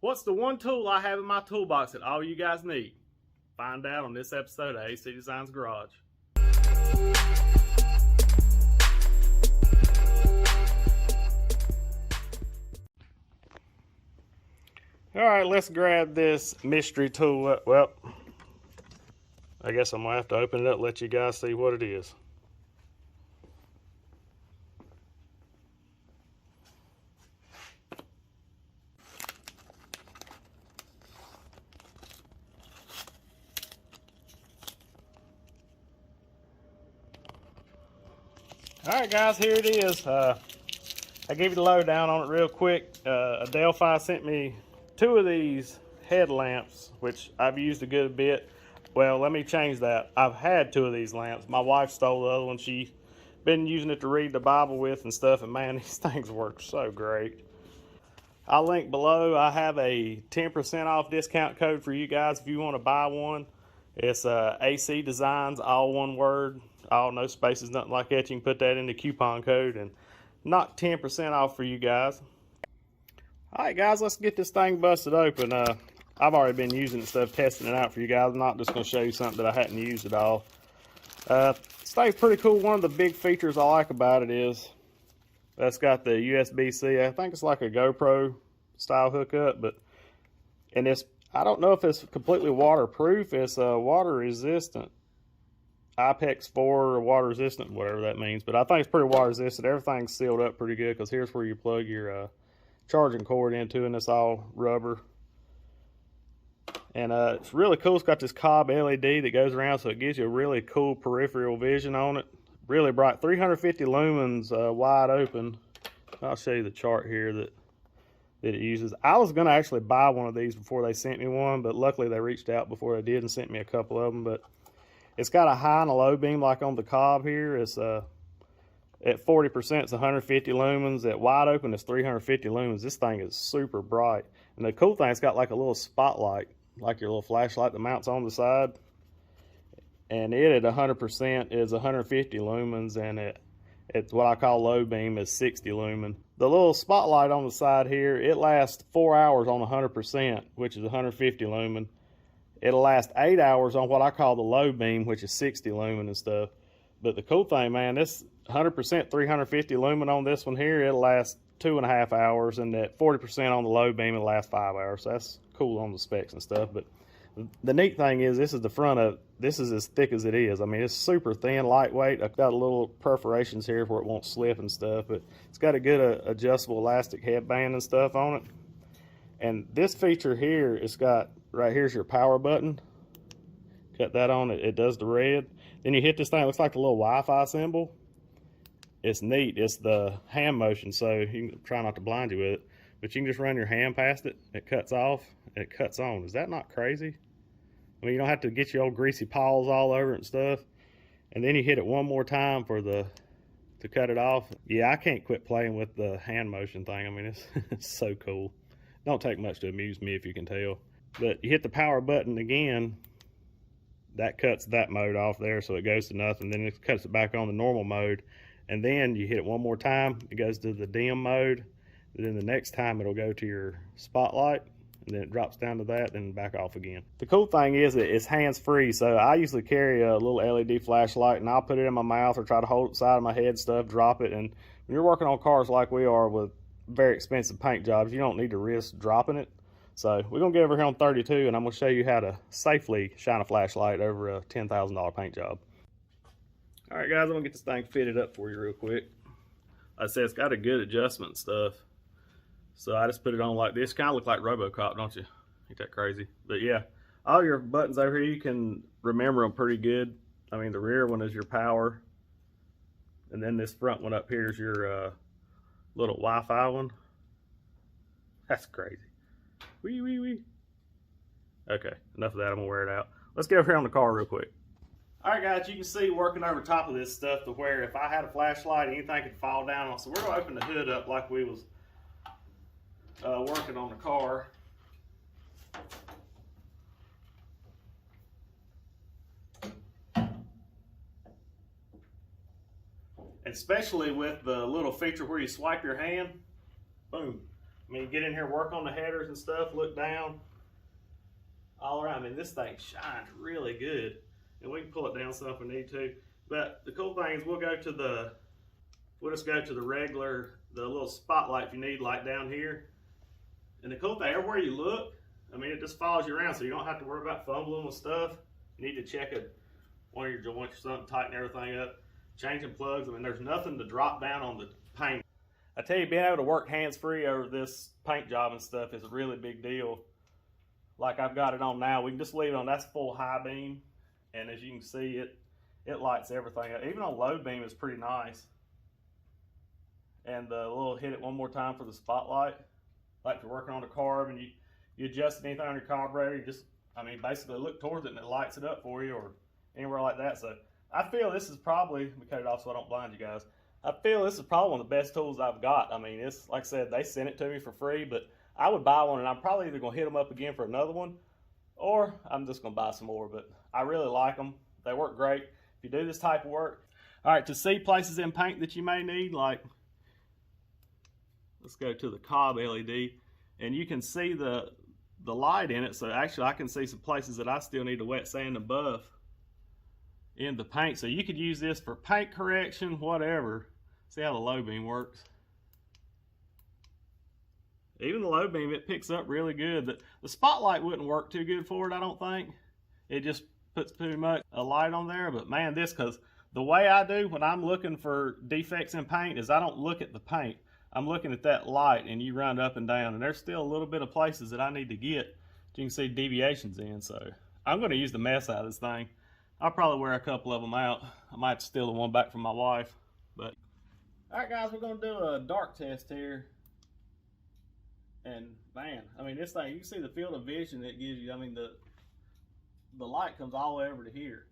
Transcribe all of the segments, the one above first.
What's the one tool I have in my toolbox that all you guys need? Find out on this episode of AC Designs Garage. All right, let's grab this mystery tool. Well, I guess I'm gonna have to open it up, let you guys see what it is. All right, guys, here it is. I gave you the lowdown on it real quick. Adelphi sent me 2 of these headlamps, which I've used a good bit. Well, let me change that. I've had 2 of these lamps. My wife stole the other one. She's been using it to read the Bible with and stuff, and man, these things work so great. I'll link below. I have a 10% off discount code for you guys if you want to buy one. It's AC Designs, all one word, all no spaces, nothing like that. You can put that in the coupon code and knock 10% off for you guys. All right, guys, let's get this thing busted open. I've already been using it stuff, testing it out for you guys. I'm not just going to show you something that I hadn't used at all. This thing's pretty cool. One of the big features I like about it is that's got the USB-C. I think it's like a GoPro style hookup, and it's, I don't know if it's completely waterproof. It's water resistant. IPEX 4 or water resistant, whatever that means. But I think it's pretty water resistant. Everything's sealed up pretty good because here's where you plug your charging cord into, and it's all rubber. And it's really cool. It's got this cob LED that goes around, so it gives you a really cool peripheral vision on it. Really bright, 350 lumens, wide open. I'll show you the chart here that it uses. I was going to actually buy one of these before they sent me one, but luckily they reached out before they did and sent me a couple of them. But it's got a high and a low beam like on the cob here. It's at 40% it's 150 lumens. At wide open it's 350 lumens. This thing is super bright. And the cool thing, it's got like a little spotlight, like your little flashlight that mounts on the side. And it at 100% is 150 lumens, and it's what I call low beam is 60 lumen. The little spotlight on the side here, it lasts 4 hours on 100%, which is 150 lumen. It'll last 8 hours on what I call the low beam, which is 60 lumen and stuff. But the cool thing, man, this 100% 350 lumen on this one here, it'll last 2.5 hours, and at 40% on the low beam, it'll last 5 hours. So that's cool on the specs and stuff. But the neat thing is, this is the front of, this is as thick as it is. I mean, it's super thin, lightweight. I've got little perforations here where it won't slip and stuff, but it's got a good adjustable elastic headband and stuff on it. And this feature here, it's got, right here's your power button. Cut that on, it does the red. Then you hit this thing, it looks like the little Wi-Fi symbol. It's neat, it's the hand motion, so you can try not to blind you with it. But you can just run your hand past it, it cuts off, it cuts on. Is that not crazy? I mean, you don't have to get your old greasy paws all over it and stuff. And then you hit it one more time for to cut it off. Yeah, I can't quit playing with the hand motion thing. I mean, it's so cool. Don't take much to amuse me, if you can tell. But you hit the power button again, that cuts that mode off there, so it goes to nothing. Then it cuts it back on the normal mode. And then you hit it one more time, it goes to the dim mode. And then the next time it'll go to your spotlight, and then it drops down to that, then back off again. The cool thing is it's hands-free, so I usually carry a little LED flashlight, and I'll put it in my mouth or try to hold it side of my head stuff, drop it. And when you're working on cars like we are with very expensive paint jobs, you don't need to risk dropping it. So we're gonna get over here on 32, and I'm gonna show you how to safely shine a flashlight over a $10,000 paint job. All right, guys, I'm gonna get this thing fitted up for you real quick. Like I said, it's got a good adjustment and stuff. So I just put it on like this. Kind of look like RoboCop, don't you? Ain't that crazy? But yeah, all your buttons over here, you can remember them pretty good. I mean, the rear one is your power. And then this front one up here is your little Wi-Fi one. That's crazy. Wee, wee, wee. Okay, enough of that. I'm gonna wear it out. Let's get over here on the car real quick. All right, guys, you can see working over top of this stuff to where if I had a flashlight, anything could fall down on. So we're gonna open the hood up like we was working on the car. Especially with the little feature where you swipe your hand, boom. I mean, get in here, work on the headers and stuff, look down, all around. I mean, this thing shines really good. And we can pull it down some if we need to. But the cool thing is we'll just go to the regular, the little spotlight if you need, like down here. And the cool thing, everywhere you look, I mean, it just follows you around, so you don't have to worry about fumbling with stuff. You need to check one of your joints or something, tighten everything up, changing plugs. I mean, there's nothing to drop down on the paint. I tell you, being able to work hands-free over this paint job and stuff is a really big deal. Like I've got it on now, we can just leave it on, that's full high beam. And as you can see, it lights everything up. Even on low beam, it's pretty nice. And the little hit it one more time for the spotlight. Like if you're working on a carb and you adjust anything on your carburetor, you just, I mean, basically look towards it and it lights it up for you, or anywhere like that. So I feel this is probably, let me cut it off so I don't blind you guys. I feel this is probably one of the best tools I've got. I mean, it's, like I said, they sent it to me for free, but I would buy one, and I'm probably either gonna hit them up again for another one, or I'm just gonna buy some more. But I really like them. They work great if you do this type of work. All right, to see places in paint that you may need, like, let's go to the cob LED, and you can see the light in it. So actually I can see some places that I still need to wet sand and buff in the paint. So you could use this for paint correction, whatever. See how the low beam works. Even the low beam, it picks up really good. The spotlight wouldn't work too good for it, I don't think. It just puts too much a light on there. But man, this, because the way I do when I'm looking for defects in paint is I don't look at the paint. I'm looking at that light, and you run up and down, and there's still a little bit of places that I need to get. You can see deviations in, so I'm going to use the mess out of this thing. I'll probably wear a couple of them out. I might steal the one back from my wife. But all right, guys, we're going to do a dark test here. And man, I mean, this thing, you can see the field of vision it gives you. I mean, the light comes all the way over to here.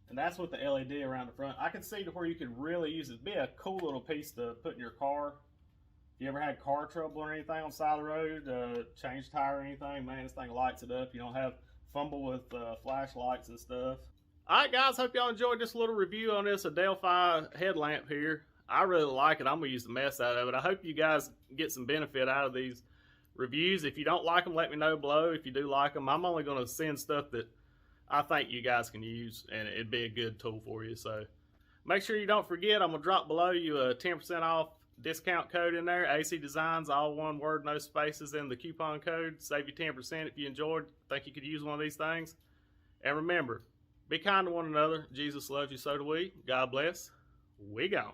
And that's with the LED around the front. I can see to where you could really use it. It'd be a cool little piece to put in your car. If you ever had car trouble or anything on the side of the road, change tire or anything, man, this thing lights it up. You don't have fumble with flashlights and stuff. All right, guys, hope y'all enjoyed this little review on this Adelphi headlamp here. I really like it. I'm going to use the mess out of it. I hope you guys get some benefit out of these reviews. If you don't like them, let me know below. If you do like them, I'm only going to send stuff that I think you guys can use, and it'd be a good tool for you. So make sure you don't forget, I'm going to drop below you a 10% off discount code in there. AC Designs, all one word, no spaces in the coupon code. Save you 10% if you enjoyed. Think you could use one of these things. And remember, be kind to one another. Jesus loves you, so do we. God bless. We gone.